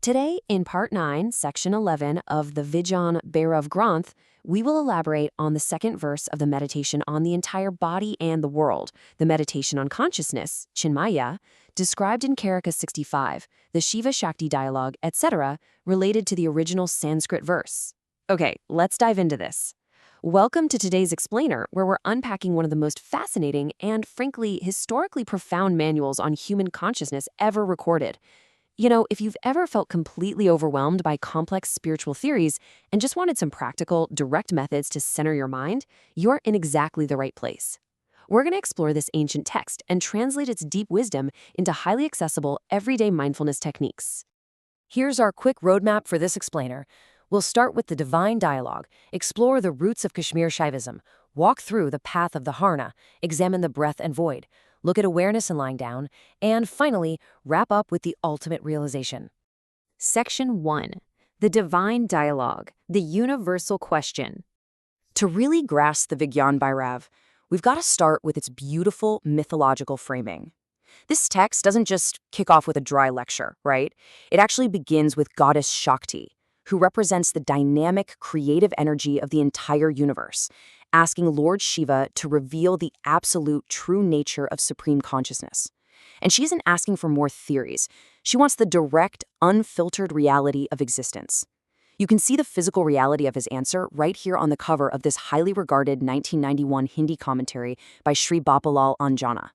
Today, in Part 9, Section 11 of the Vigyan Bhairav Granth, we will elaborate on the second verse of the meditation on the entire body and the world, the meditation on consciousness, Chinmaya, described in Karika 65, the Shiva-Shakti dialogue, etc., related to the original Sanskrit verse. Okay, let's dive into this. Welcome to today's explainer, where we're unpacking one of the most fascinating and, frankly, historically profound manuals on human consciousness ever recorded. You know, if you've ever felt completely overwhelmed by complex spiritual theories and just wanted some practical, direct methods to center your mind, you're in exactly the right place. We're going to explore this ancient text and translate its deep wisdom into highly accessible, everyday mindfulness techniques. Here's our quick roadmap for this explainer. We'll start with the divine dialogue, explore the roots of Kashmir Shaivism, walk through the path of the Dharma, examine the breath and void, look at awareness and lying down, and finally, wrap up with the ultimate realization. Section 1. The Divine Dialogue, the Universal Question. To really grasp the Vigyan Bhairav, we've got to start with its beautiful mythological framing. This text doesn't just kick off with a dry lecture, right? It actually begins with goddess Shakti, who represents the dynamic, creative energy of the entire universe, asking Lord Shiva to reveal the absolute true nature of supreme consciousness. And she isn't asking for more theories. She wants the direct, unfiltered reality of existence. You can see the physical reality of his answer right here on the cover of this highly regarded 1991 Hindi commentary by Sri Bapalal Anjana.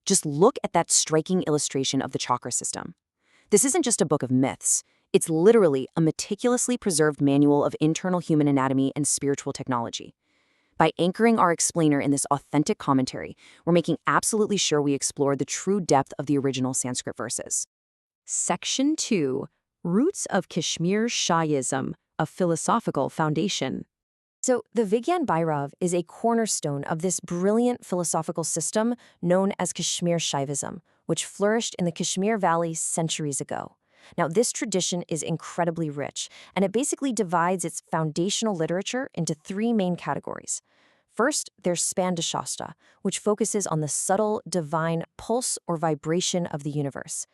Just look at that striking illustration of the chakra system. This isn't just a book of myths. It's literally a meticulously preserved manual of internal human anatomy and spiritual technology. By anchoring our explainer in this authentic commentary, we're making absolutely sure we explore the true depth of the original Sanskrit verses. Section 2. Roots of Kashmir Shaivism, a philosophical foundation. So, the Vigyan Bhairav is a cornerstone of this brilliant philosophical system known as Kashmir Shaivism, which flourished in the Kashmir Valley centuries ago. Now, this tradition is incredibly rich, and it basically divides its foundational literature into three main categories. First, there's Shastra, which focuses on the subtle, divine pulse or vibration of the universe.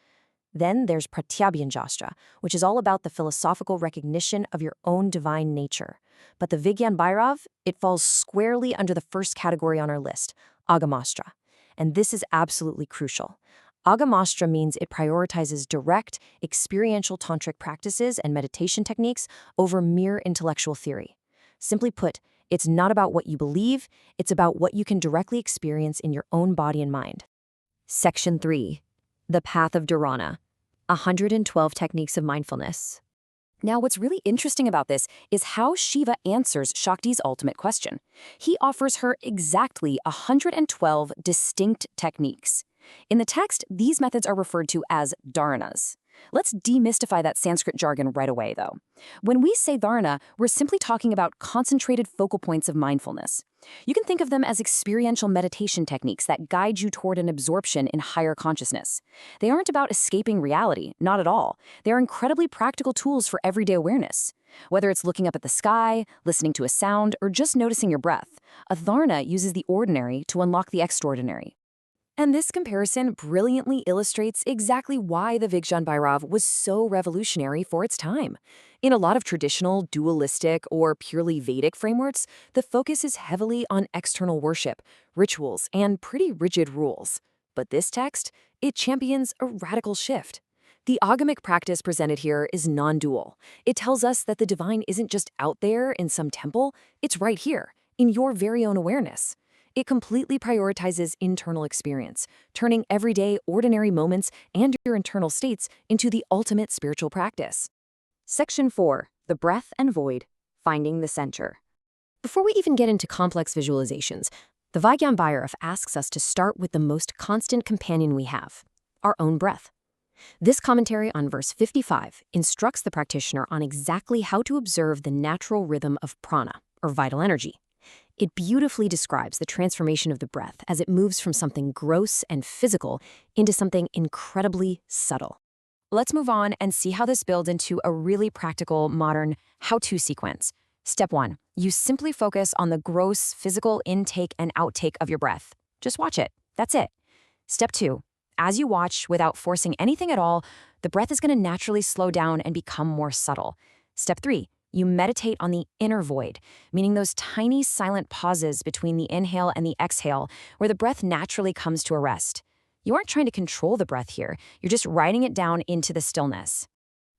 Then there's Shastra, which is all about the philosophical recognition of your own divine nature. But the Vigyan Bhairav, it falls squarely under the first category on our list, Agamastra. And this is absolutely crucial. Agamastra means it prioritizes direct, experiential tantric practices and meditation techniques over mere intellectual theory. Simply put, it's not about what you believe, it's about what you can directly experience in your own body and mind. Section 3. The Path of Dharana, 112 Techniques of Mindfulness. Now, what's really interesting about this is how Shiva answers Shakti's ultimate question. He offers her exactly 112 distinct techniques. In the text, these methods are referred to as dharanas. Let's demystify that Sanskrit jargon right away, though. When we say dharana, we're simply talking about concentrated focal points of mindfulness. You can think of them as experiential meditation techniques that guide you toward an absorption in higher consciousness. They aren't about escaping reality, not at all. They're incredibly practical tools for everyday awareness. Whether it's looking up at the sky, listening to a sound, or just noticing your breath, a dharana uses the ordinary to unlock the extraordinary. And this comparison brilliantly illustrates exactly why the Vigyan Bhairav was so revolutionary for its time. In a lot of traditional, dualistic, or purely Vedic frameworks, the focus is heavily on external worship, rituals, and pretty rigid rules. But this text, it champions a radical shift. The agamic practice presented here is non-dual. It tells us that the divine isn't just out there in some temple, it's right here, in your very own awareness. It completely prioritizes internal experience, turning everyday, ordinary moments and your internal states into the ultimate spiritual practice. Section 4. The Breath and Void, Finding the Center. Before we even get into complex visualizations, the Vigyan Bhairav asks us to start with the most constant companion we have, our own breath. This commentary on verse 55 instructs the practitioner on exactly how to observe the natural rhythm of prana, or vital energy. It beautifully describes the transformation of the breath as it moves from something gross and physical into something incredibly subtle. Let's move on and see how this builds into a really practical, modern how-to sequence. Step 1. You simply focus on the gross physical intake and outtake of your breath. Just watch it. That's it. Step 2. As you watch, without forcing anything at all, the breath is going to naturally slow down and become more subtle. Step 3, you meditate on the inner void, meaning those tiny silent pauses between the inhale and the exhale where the breath naturally comes to a rest. You aren't trying to control the breath here, you're just writing it down into the stillness.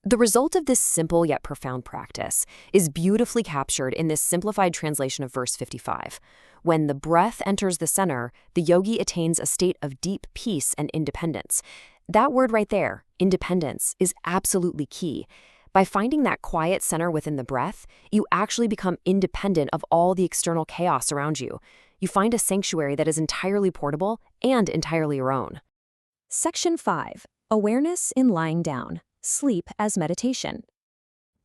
The result of this simple yet profound practice is beautifully captured in this simplified translation of verse 55. When the breath enters the center, the yogi attains a state of deep peace and independence. That word right there, independence, is absolutely key. By finding that quiet center within the breath, you actually become independent of all the external chaos around you. You find a sanctuary that is entirely portable and entirely your own. Section 5. Awareness in lying down. Sleep as meditation.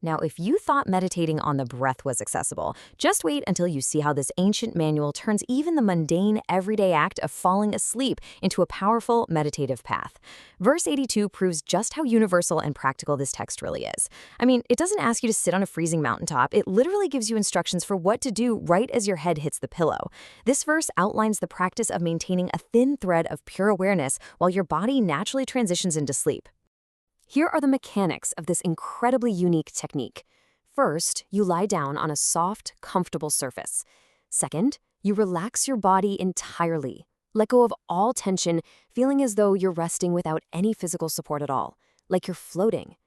Now, if you thought meditating on the breath was accessible, just wait until you see how this ancient manual turns even the mundane, everyday act of falling asleep into a powerful meditative path. Verse 82 proves just how universal and practical this text really is. I mean, it doesn't ask you to sit on a freezing mountaintop. It literally gives you instructions for what to do right as your head hits the pillow. This verse outlines the practice of maintaining a thin thread of pure awareness while your body naturally transitions into sleep. Here are the mechanics of this incredibly unique technique. First, you lie down on a soft, comfortable surface. Second, you relax your body entirely. Let go of all tension, feeling as though you're resting without any physical support at all, like you're floating.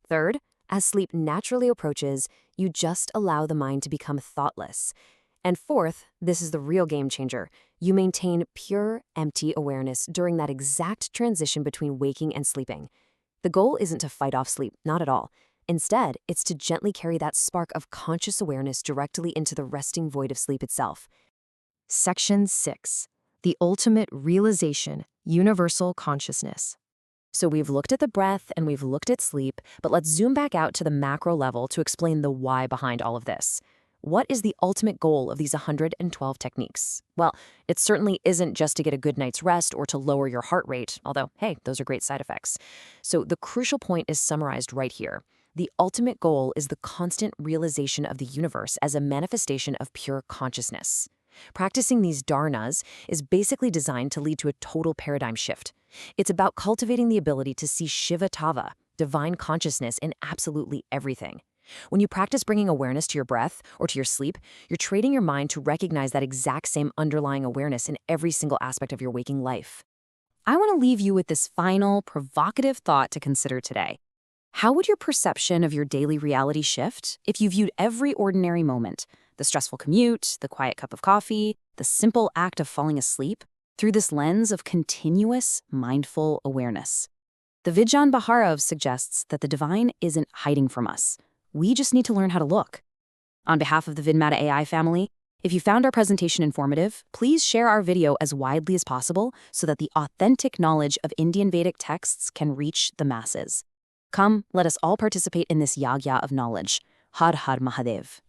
Third, as sleep naturally approaches, you just allow the mind to become thoughtless. And fourth, this is the real game changer, you maintain pure, empty awareness during that exact transition between waking and sleeping. The goal isn't to fight off sleep, not at all. Instead, it's to gently carry that spark of conscious awareness directly into the resting void of sleep itself. Section 6. The ultimate realization, universal consciousness. So we've looked at the breath and we've looked at sleep, but let's zoom back out to the macro level to explain the why behind all of this. What is the ultimate goal of these 112 techniques? Well, it certainly isn't just to get a good night's rest or to lower your heart rate, although, hey, those are great side effects. So the crucial point is summarized right here. The ultimate goal is the constant realization of the universe as a manifestation of pure consciousness. Practicing these dharnas is basically designed to lead to a total paradigm shift. It's about cultivating the ability to see Shiva-Tava, divine consciousness, in absolutely everything. When you practice bringing awareness to your breath or to your sleep, you're training your mind to recognize that exact same underlying awareness in every single aspect of your waking life. I want to leave you with this final, provocative thought to consider today. How would your perception of your daily reality shift if you viewed every ordinary moment, the stressful commute, the quiet cup of coffee, the simple act of falling asleep, through this lens of continuous, mindful awareness? The Vigyan Bhairav suggests that the divine isn't hiding from us. We just need to learn how to look. On behalf of the Vedmata AI family, if you found our presentation informative, please share our video as widely as possible so that the authentic knowledge of Indian Vedic texts can reach the masses. Come, let us all participate in this yagya of knowledge. Har Har Mahadev.